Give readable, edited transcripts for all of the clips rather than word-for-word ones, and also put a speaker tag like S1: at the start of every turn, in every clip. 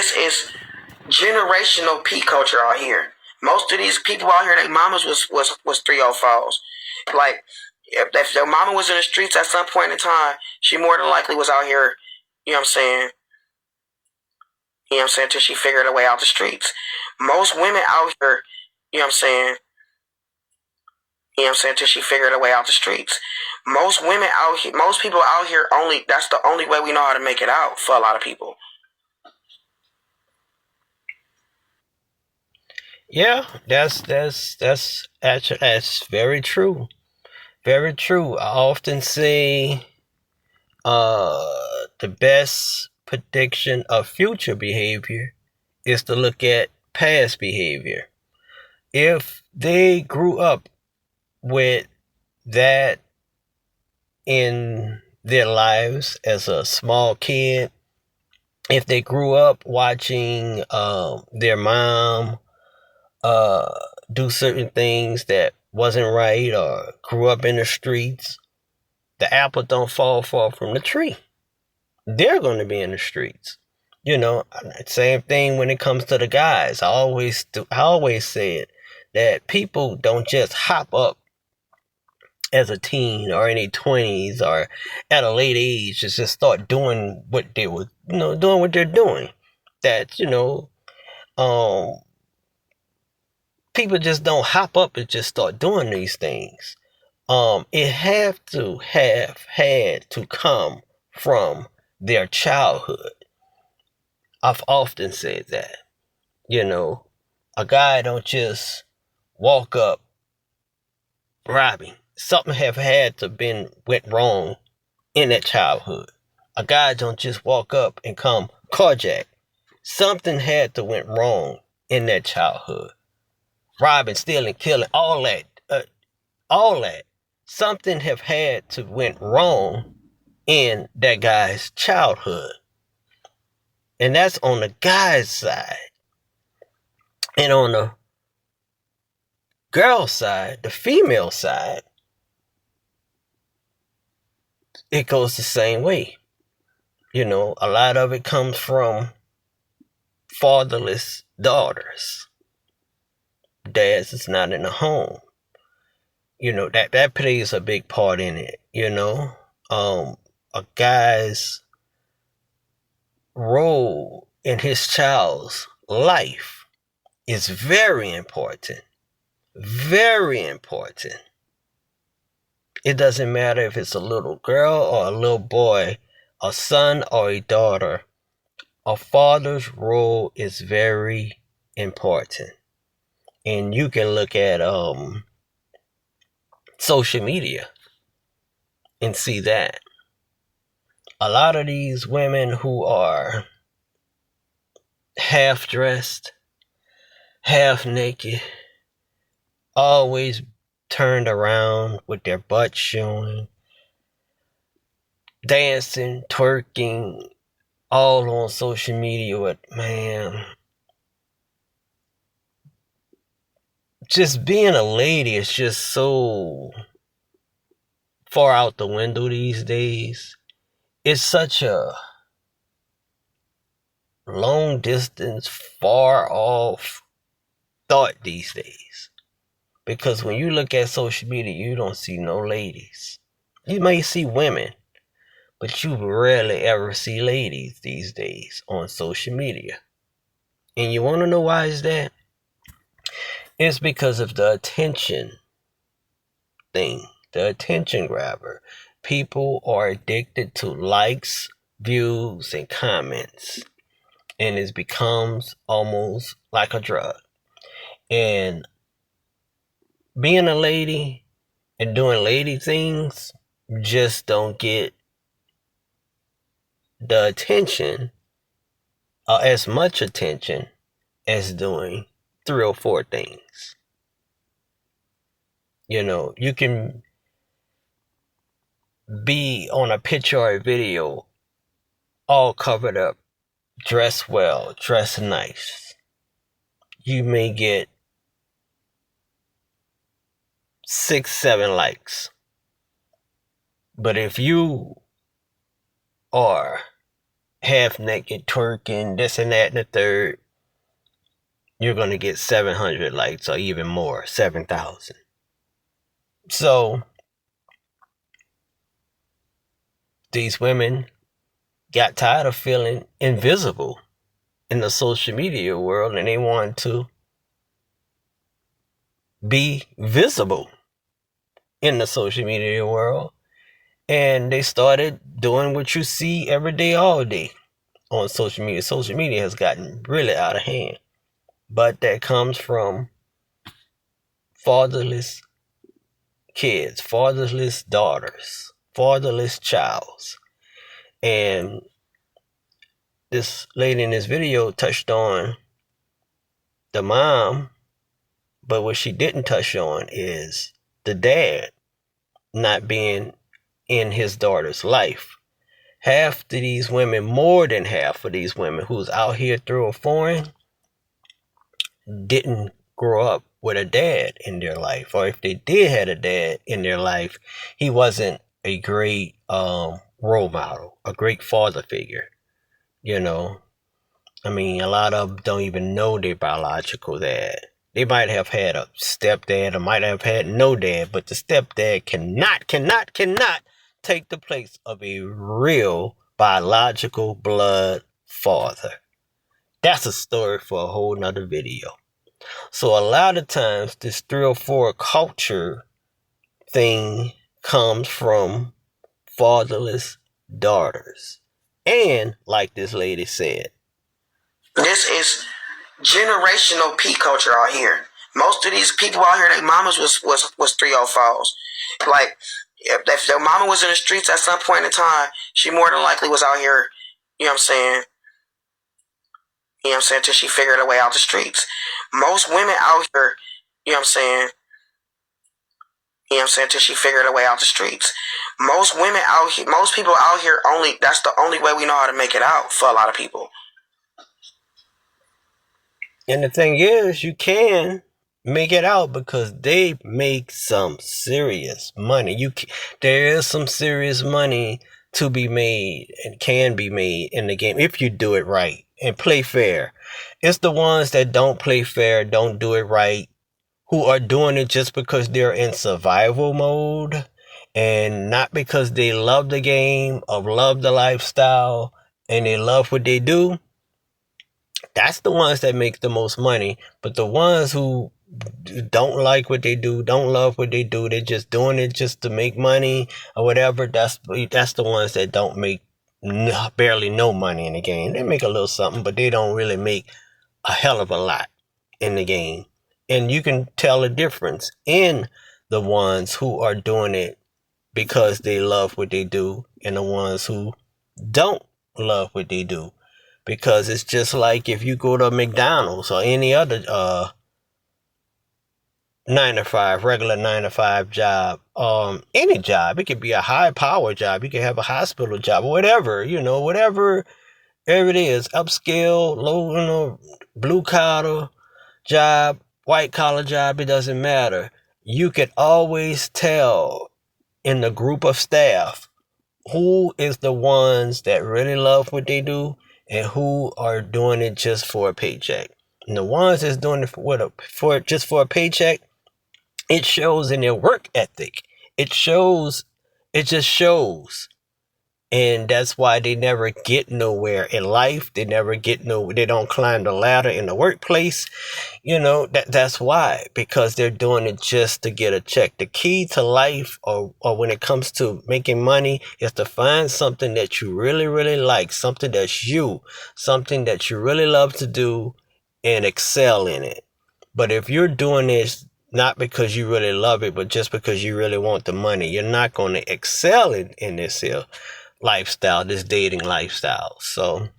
S1: this is generational P culture out here. Most of these people out here, their mamas was 304s. Like, if their mama was in the streets at some point in time, she more than likely was out here, you know what I'm saying? You know what I'm saying? Till she figured her way out the streets. Most women out here, you know what I'm saying? You know what I'm saying? Till she figured her way out the streets. Most women out here, most people out here that's the only way we know how to make it out for a lot of people.
S2: Yeah, that's actually that's very true. Very true. I often say the best prediction of future behavior is to look at past behavior. If they grew up with that in their lives as a small kid, if they grew up watching their mom do certain things that wasn't right, or grew up in the streets, the apple don't fall far from the tree. They're going to be in the streets. Same thing when it comes to the guys. I always say it, that people don't just hop up as a teen or in their 20s or at a late age to just start doing what they were, doing what they're doing. That, people just don't hop up and just start doing these things. It have had to come from their childhood. I've often said that. A guy don't just walk up robbing. Something have had to went wrong in that childhood. A guy don't just walk up and come carjack. Something had to went wrong in that childhood. Robbing, stealing, killing, all that. Something have had to went wrong in that guy's childhood. And that's on the guy's side. And on the girl side, the female side, it goes the same way. A lot of it comes from fatherless daughters. Dads is not in the home. That plays a big part in it. A guy's role in his child's life is very important. Very important. It doesn't matter if it's a little girl or a little boy, a son or a daughter. A father's role is very important. And you can look at social media and see that. A lot of these women who are half dressed, half naked, always turned around with their butt showing, dancing, twerking, all on social media with, man, just being a lady is just so far out the window these days. It's such a long distance, far off thought these days. Because when you look at social media, you don't see no ladies. You may see women, but you rarely ever see ladies these days on social media. And you want to know why is that? It's because of the attention thing, the attention grabber. People are addicted to likes, views, and comments. And it becomes almost like a drug. And being a lady and doing lady things just don't get the attention, or as much attention as doing 3 or 4 things. You can be on a picture or a video all covered up, dressed well, dressed nice. You may get 6, 7 likes. But if you are half naked twerking, this and that and the third, you're going to get 700 likes or even more, 7,000. So these women got tired of feeling invisible in the social media world, and they want to be visible in the social media world. And they started doing what you see every day, all day on social media. Social media has gotten really out of hand. But that comes from fatherless kids, fatherless daughters, fatherless childs. And this lady in this video touched on the mom, but what she didn't touch on is the dad not being in his daughter's life. Half of these women, more than half of these women who's out here through a foreign, didn't grow up with a dad in their life. Or if they did have a dad in their life, he wasn't a great role model, a great father figure. You know, I mean, a lot of them don't even know their biological dad. They might have had a stepdad or might have had no dad, but the stepdad cannot take the place of a real biological blood father. That's a story for a whole nother video. So a lot of times this 304 culture thing comes from fatherless daughters. And like this lady said,
S1: this is generational P culture out here. Most of these people out here, their mamas was 304s. Like if their mama was in the streets at some point in time, she more than likely was out here. You know what I'm saying? You know what I'm saying? Till she figured her way out the streets. Most women out here, you know what I'm saying? You know what I'm saying? Till she figured her way out the streets. Most women out here, most people out here that's the only way we know how to make it out for a lot of people.
S2: and the thing is, you can make it out because they make some serious money. There is some serious money to be made and can be made in the game if you do it right and play fair. It's the ones that don't play fair, don't do it right, who are doing it just because they're in survival mode and not because they love the game or love the lifestyle and they love what they do. That's the ones that make the most money. But the ones who don't like what they do, don't love what they do, they're just doing it just to make money or whatever, that's the ones that don't make barely no money in the game. They make a little something, but they don't really make a hell of a lot in the game. And you can tell a difference in the ones who are doing it because they love what they do and the ones who don't love what they do. Because it's just like if you go to McDonald's or any other 9 to 5, regular 9 to 5 job, any job. It could be a high power job. You could have a hospital job or whatever, whatever it is, upscale, low, blue collar job, white collar job, it doesn't matter. You could always tell in the group of staff who is the ones that really love what they do and who are doing it just for a paycheck. And the ones that's doing it for just for a paycheck, it shows in their work ethic. It just shows. And that's why they never get nowhere in life. They don't climb the ladder in the workplace. That's why, because they're doing it just to get a check. The key to life or when it comes to making money is to find something that you really, really like, something that you really love to do and excel in it. But if you're doing this not because you really love it, but just because you really want the money, you're not going to excel in this here lifestyle, this dating lifestyle. So,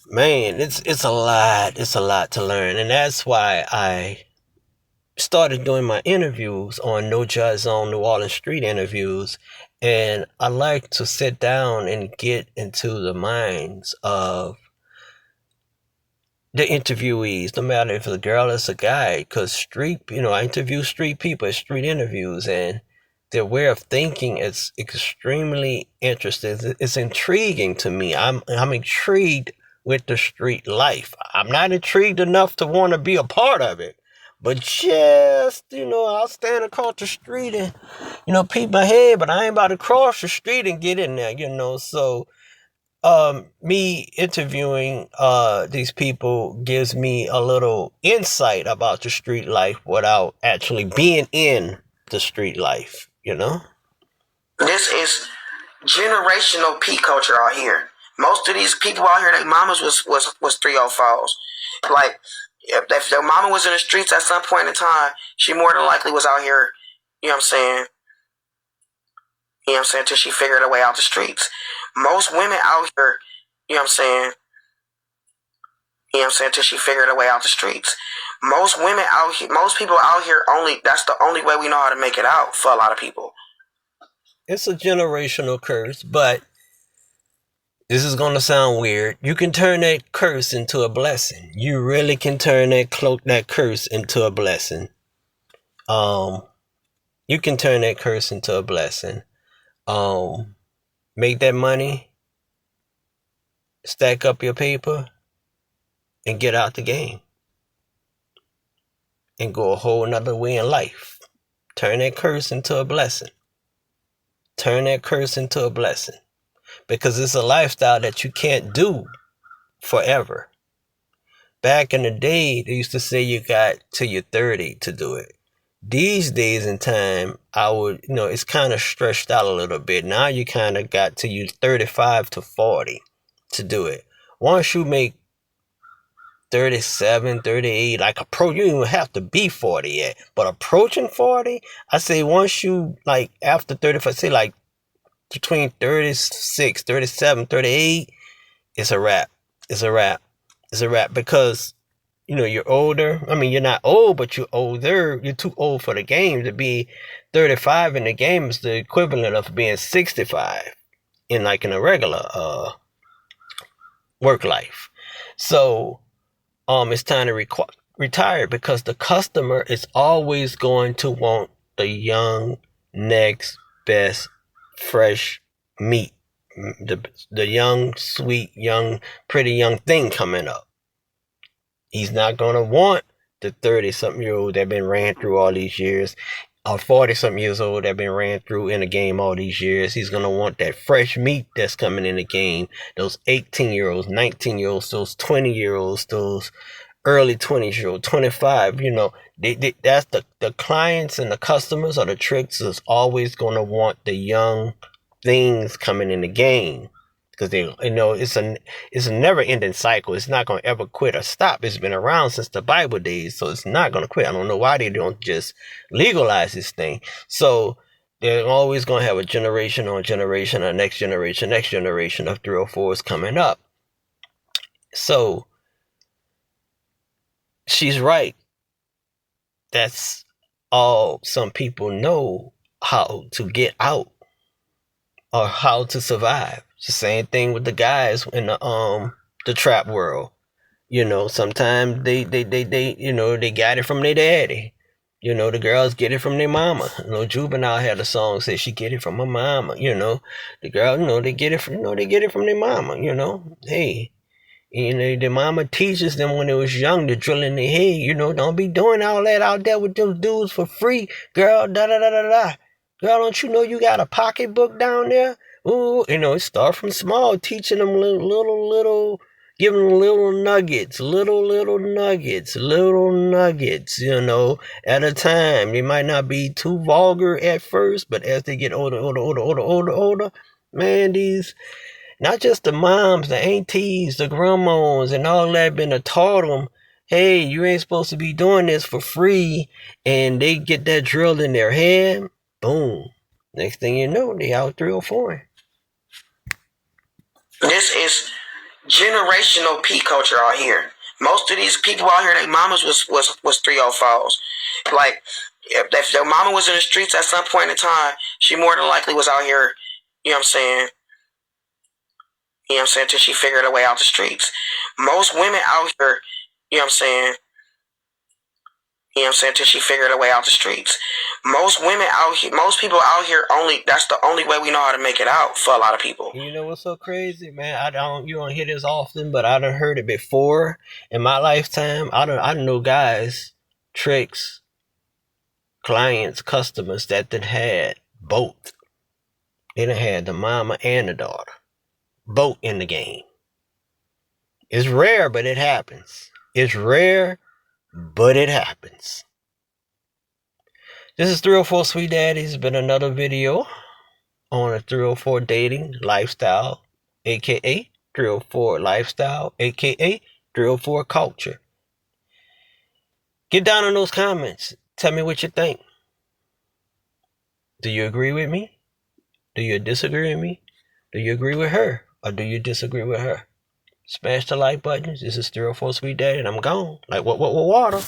S2: man, it's a lot to learn, and that's why I started doing my interviews on No Judge Zone, New Orleans Street interviews, and I like to sit down and get into the minds of the interviewees, no matter if it's a girl or it's a guy, because I interview street people at street interviews, and their way of thinking is extremely interesting. It's intriguing to me. I'm intrigued with the street life. I'm not intrigued enough to want to be a part of it, but just, I'll stand across the street and, peep my head, but I ain't about to cross the street and get in there. So me interviewing these people gives me a little insight about the street life without actually being in the street life.
S1: This is generational P culture out here. Most of these people out here, their mamas was 304s. Like, if their mama was in the streets at some point in time, she more than likely was out here, you know what I'm saying? You know what I'm saying? Till she figured her way out the streets. Most women out here, you know what I'm saying? You know what I'm saying? Till she figured her way out the streets. Most women out here, most people out here that's the only way we know how to make it out for a lot of people.
S2: It's a generational curse, but this is going to sound weird. You can turn that curse into a blessing. You really can turn that curse into a blessing. You can turn that curse into a blessing. Make that money, stack up your paper, and get out the game. And go a whole nother way in life. Turn that curse into a blessing. Turn that curse into a blessing. Because it's a lifestyle that you can't do forever. Back in the day, they used to say you got till you're 30 to do it. These days in time, it's kind of stretched out a little bit. Now you kind of got till you 35 to 40 to do it. Once you make 37, 38, you don't even have to be 40 yet. But approaching 40, I say once you, after 35, say between 36, 37, 38, it's a wrap. It's a wrap. It's a wrap because, you're older. I mean, you're not old, but you're older. You're too old for the game. To be 35 in the game is the equivalent of being 65 in a regular work life. So it's time to retire because the customer is always going to want the young, next best, fresh meat. The young, sweet, young, pretty young thing coming up. He's not going to want the 30-something-year-old that been ran through all these years, or 40-something years old that been ran through in the game all these years. He's going to want that fresh meat that's coming in the game. Those 18-year-olds, 19-year-olds, those 20-year-olds, those early 20s-year-olds, 25, that's the clients and the customers or the tricks is always going to want the young things coming in the game. Because it's a never-ending cycle. It's not going to ever quit or stop. It's been around since the Bible days, so it's not going to quit. I don't know why they don't just legalize this thing. So they're always going to have a generation on generation, a next generation of 304s coming up. So she's right. That's all some people know how to get out or how to survive. It's the same thing with the guys in the trap world. Sometimes they got it from their daddy. The girls get it from their mama. Juvenile had a song say she get it from her mama. The girl, they get it from their mama. Hey, the mama teaches them when they was young to drill in their head. Don't be doing all that out there with those dudes for free, girl. Da da da da da. Girl, don't you know you got a pocketbook down there? Ooh, start from small, teaching them little, giving them little nuggets, at a time. They might not be too vulgar at first, but as they get older, man, these, not just the moms, the aunties, the grandmas, and all that been taught them, hey, you ain't supposed to be doing this for free, and they get that drilled in their head, boom. Next thing you know, they out 304.
S1: This is generational P culture out here. Most of these people out here, their mamas was 304s. Like, if their mama was in the streets at some point in time, she more than likely was out here, you know what I'm saying? You know what I'm saying? Till she figured her way out the streets. Most women out here, you know what I'm saying? You know what I'm saying? Till she figured her way out the streets. Most women out here, most people out here, that's the only way we know how to make it out for a lot of people.
S2: You know what's so crazy, man? You don't hear this often, but I done heard it before in my lifetime. I done know guys, tricks, clients, customers that done had both. They done had the mama and the daughter, both in the game. It's rare, but it happens. It's rare, but it happens. This is 304 Sweet Daddy. It's been another video on a 304 dating lifestyle, aka 304 lifestyle, aka 304 culture. Get down in those comments. Tell me what you think. Do you agree with me? Do you disagree with me? Do you agree with her? Or do you disagree with her? Smash the like button. This is 304 Sweet Daddy, and I'm gone. Like what water?